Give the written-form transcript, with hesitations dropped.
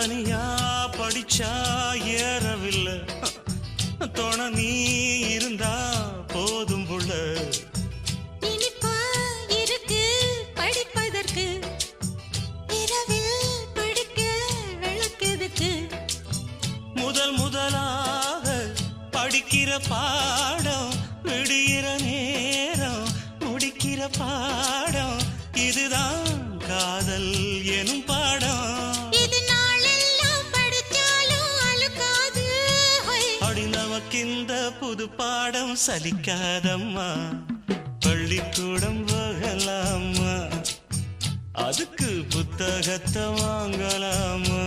தனியா படிச்சா ஏறவில்லை, துணை நீ இருந்தா போதும் புள்ள. இனிப்பா இருக்கு படிப்பதற்கு, இரவில் படிக்க விளக்குதுக்கு. முதலாக படிக்கிற பாடம், விடுகிற நேரம் முடிக்கிற பாடம், இதுதான் காதல் எனும் பாடம். இது நாளெல்லாம் படிச்சாலும் அழுக்காது. அடி நமக்கிந்த புது பாடம் சலிக்காதம்மா, பள்ளிக்கூடம் போகலாமா, அதுக்கு புத்தகத்தை வாங்கலாமா.